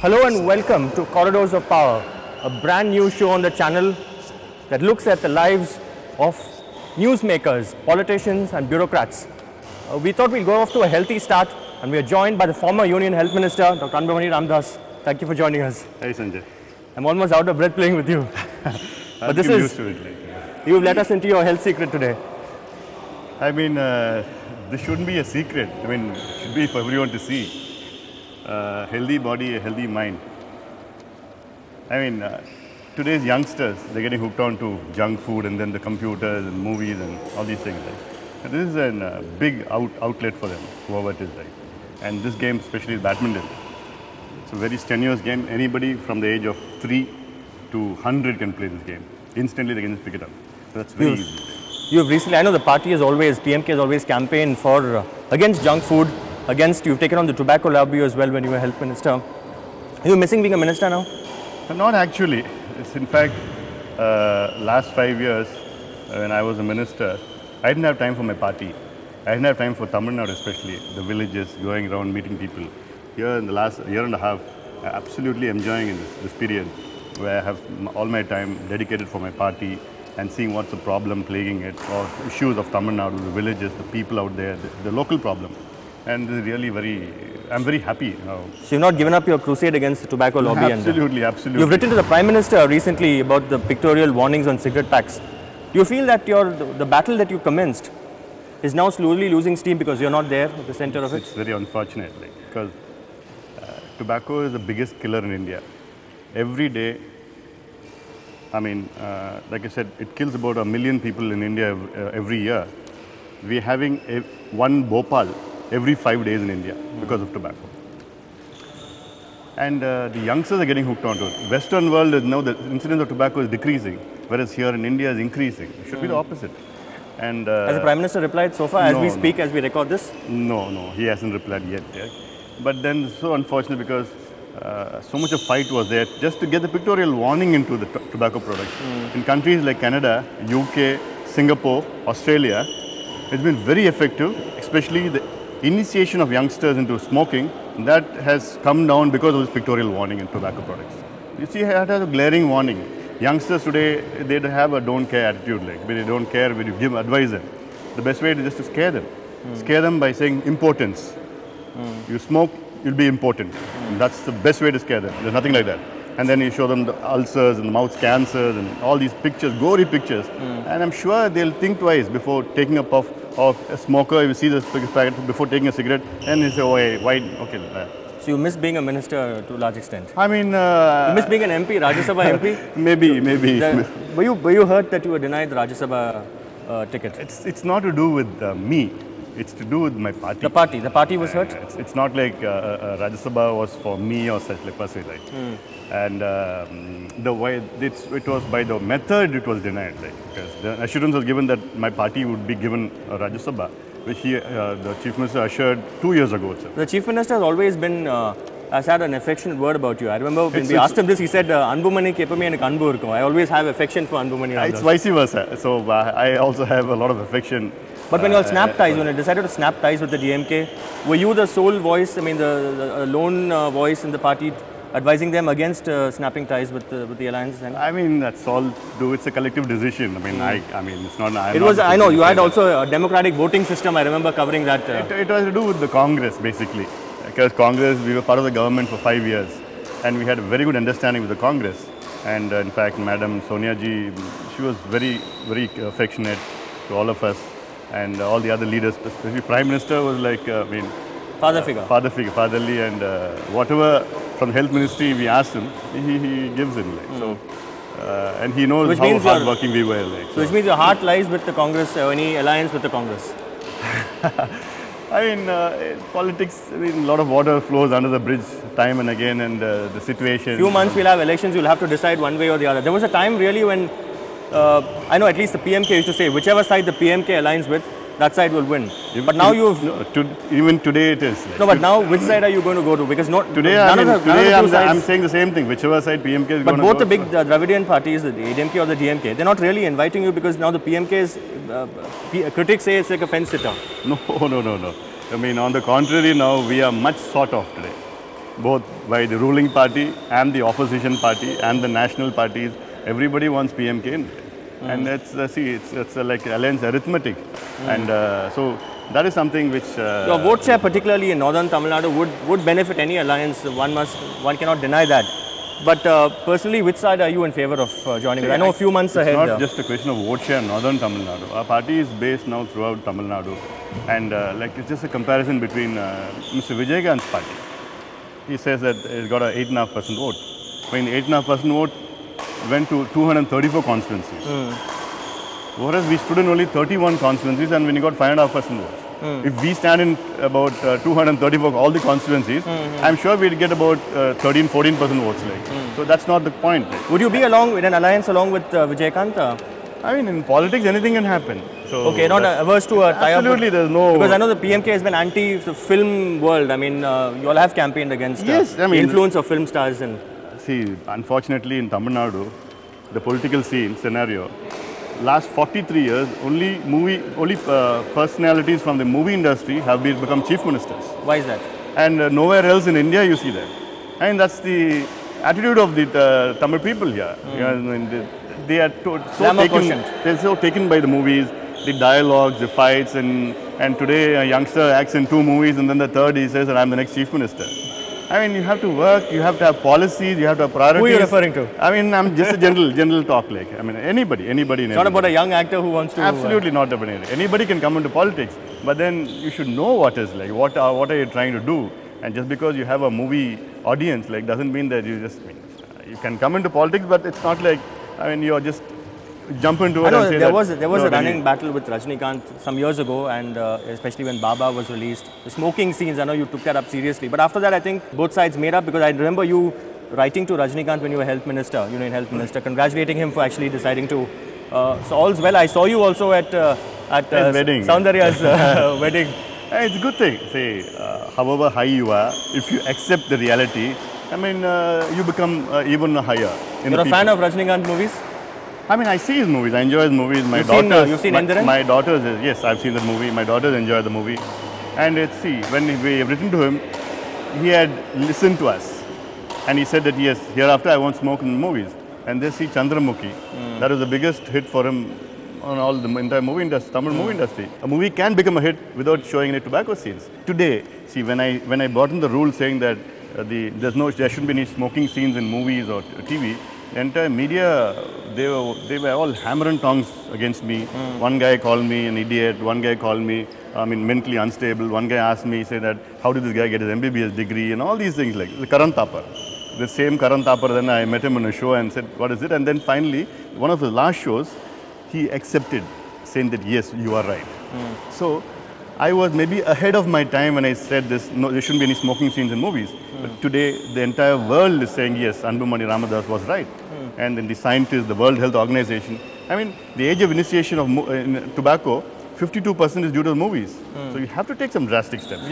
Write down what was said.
Hello and welcome to Corridors of Power, a brand new show on the channel that looks at the lives of newsmakers, politicians and bureaucrats. We thought we'd go off to a healthy start, and we are joined by the former Union Health Minister, Dr. Anbumani Ramadoss. Thank you for joining us. Hey Sanjay. I'm almost out of breath playing with you. But this is, used to it, you've let us into your health secret today. I mean, this shouldn't be a secret. I mean, it should be for everyone to see. Healthy body, a healthy mind. I mean, today's youngsters, they're getting hooked on to junk food and then the computers and movies and all these things. Right? And this is a big outlet for them, whoever it is. Right? And this game, especially badminton, it's a very strenuous game. Anybody from the age of 3 to 100 can play this game. Instantly, they can just pick it up. So that's very easy. You've recently, I know the party has always, PMK has always campaigned for against junk food. You've taken on the tobacco lobby as well when you were health minister. Are you missing being a minister now? Not actually. It's in fact, last 5 years when I was a minister, I didn't have time for my party. I didn't have time for Tamil Nadu, especially the villages, going around meeting people. Here in the last year and a half, I'm absolutely enjoying in this period where I have all my time dedicated for my party and seeing what's the problem plaguing it, or issues of Tamil Nadu, the villages, the people out there, the local problem. And really I'm very happy now. So you've not given up your crusade against the tobacco lobby? Absolutely, absolutely. You've written to the Prime Minister recently about the pictorial warnings on cigarette packs. Do you feel that the battle that you commenced is now slowly losing steam because you're not there at the center of it? It's very unfortunate, because tobacco is the biggest killer in India. Every day, I mean, like I said, it kills about 1 million people in India every year. We're having one Bhopal every 5 days in India because of tobacco. And the youngsters are getting hooked onto it. Western world is now the incidence of tobacco is decreasing, whereas here in India is increasing. It should be the opposite. And has the Prime Minister replied so far as we speak, as we record this? No, he hasn't replied yet. But then it's so unfortunate because so much of fight was there just to get the pictorial warning into the tobacco products. In countries like Canada, UK, Singapore, Australia, it's been very effective, especially the initiation of youngsters into smoking. That has come down because of this pictorial warning in tobacco products. You see, it has a glaring warning. Youngsters today, they have a don't care attitude. They don't care when you give advice them. The best way is just to scare them. Scare them by saying importance. You smoke, you'll be important. That's the best way to scare them. There's nothing like that. And then you show them the ulcers and mouth cancers and all these pictures, gory pictures. And I'm sure they'll think twice before taking a puff of a smoker. You see this packet before taking a cigarette, and you say, oh, hey, why? Okay. So you miss being a minister to a large extent? I mean, you miss being an MP, Rajya Sabha MP? Maybe. Were you hurt that you were denied the Rajya Sabha ticket? It's not to do with me. It's to do with my party. The party was hurt? It's not like Rajya Sabha was for me or such, like per se, right? And the way it was by the method it was denied, because the assurance was given that my party would be given a Rajya Sabha, which the Chief Minister assured 2 years ago itself. The Chief Minister has always been, has had an affectionate word about you. I remember when we asked him this, he said, Anbumani Kepami and Kanbu irkum. I always have affection for Anbumani Ramadoss. It's vice versa. So I also have a lot of affection. But when you all snapped ties, when you decided to snap ties with the DMK, were you the sole voice, I mean the lone voice in the party advising them against snapping ties with the alliance? I mean, that's all do. It's a collective decision. I mean, I mean, it's not. I know you had also a democratic voting system. I remember covering that. It was to do with the Congress, basically, because Congress, we were part of the government for 5 years, and we had a very good understanding with the Congress. And in fact, Madam Sonia ji, she was very affectionate to all of us and all the other leaders. Especially Prime Minister was like, father figure. Fatherly, and whatever from the Health Ministry we asked him, he gives in. So, and he knows how hardworking we were. So which means your heart lies with the Congress, or any alliance with the Congress? I mean, politics, a lot of water flows under the bridge time and again, and the situation. Few months we'll have elections, you'll have to decide one way or the other. There was a time really when, I know at least the PMK used to say, whichever side the PMK aligns with, that side will win. But now you've... even today it is. No, but now which side are you going to go to? Because today I'm saying the same thing, whichever side PMK is going to go. But both the big Dravidian parties, the ADMK or the DMK, they're not really inviting you because now the PMK's critics say it's like a fence sitter. No. I mean, on the contrary, now we are much sought of today. both by the ruling party and the opposition party and the national parties. Everybody wants PMK in. And it's like alliance arithmetic. And so that is something which... Your vote share, particularly in northern Tamil Nadu, would benefit any alliance. One cannot deny that. But personally, which side are you in favor of joining? I know a few months ahead. It's not just a question of vote share in northern Tamil Nadu. Our party is based now throughout Tamil Nadu. And it's just a comparison between Mr. Vijayakant's party. He says that he's got an 8.5% vote. When 8.5% vote went to 234 constituencies. Whereas we stood in only 31 constituencies and when he got 5.5% votes. If we stand in about 234 all the constituencies, I'm sure we'll get about 13-14% votes. So that's not the point. Would you be in an alliance along with Vijayakant? I mean, in politics, anything can happen. So okay, not averse to a tie-up. Absolutely, there's no... Because I know the PMK has been anti the film world. I mean, you all have campaigned against the influence of film stars. And see, unfortunately, in Tamil Nadu, the political scenario, last 43 years, only personalities from the movie industry have become chief ministers. Why is that? And nowhere else in India you see that. And that's the attitude of the Tamil people here. They are so taken by the movies, the dialogues, the fights, and today a youngster acts in 2 movies and then the third he says that I'm the next chief minister. I mean, you have to work, you have to have policies, you have to have priorities. Who are you referring to? I mean, I'm just a general talk I mean, anybody. It's not about a young actor who wants to... Absolutely not about anybody. Anybody can come into politics, but then you should know what is what are you trying to do? And just because you have a movie audience, doesn't mean that you just... you can come into politics, but it's not you're just jump into it. I know and say there was a running battle with Rajnikant some years ago, and especially when Baba was released. The smoking scenes, I know you took that up seriously. But after that, I think both sides made up, because I remember you writing to Rajnikant when you were health minister, health minister, congratulating him for actually deciding to. So all's well. I saw you also at wedding. Soundarya's wedding. It's a good thing. See, however high you are, if you accept the reality, I mean, you become even higher. You're a fan of Rajnikant movies? I mean, I see his movies. I enjoy his movies. You've seen Indiran? My daughters, yes, I've seen the movie. My daughters enjoy the movie. And when we have written to him, he had listened to us. And he said that, yes, hereafter I won't smoke in movies. And they see Chandramukhi. That was the biggest hit for him on all the entire movie industry, Tamil movie industry. A movie can become a hit without showing any tobacco scenes. Today, see, when I brought in the rule saying that there shouldn't be any smoking scenes in movies or TV, the entire media, they were all hammer and tongs against me. One guy called me an idiot. One guy called me, mentally unstable. One guy asked me, said that, how did this guy get his MBBS degree? And all these things the Karan Thapar. The same Karan Thapar, then I met him on a show and said, what is it? And then finally, one of the last shows, he accepted, saying that, yes, you are right. So I was maybe ahead of my time when I said this, no, there shouldn't be any smoking scenes in movies. But today, the entire world is saying, yes, Anbumani Ramadoss was right. And then the scientists, the World Health Organization, I mean, the age of initiation of tobacco, 52% is due to the movies. So you have to take some drastic steps.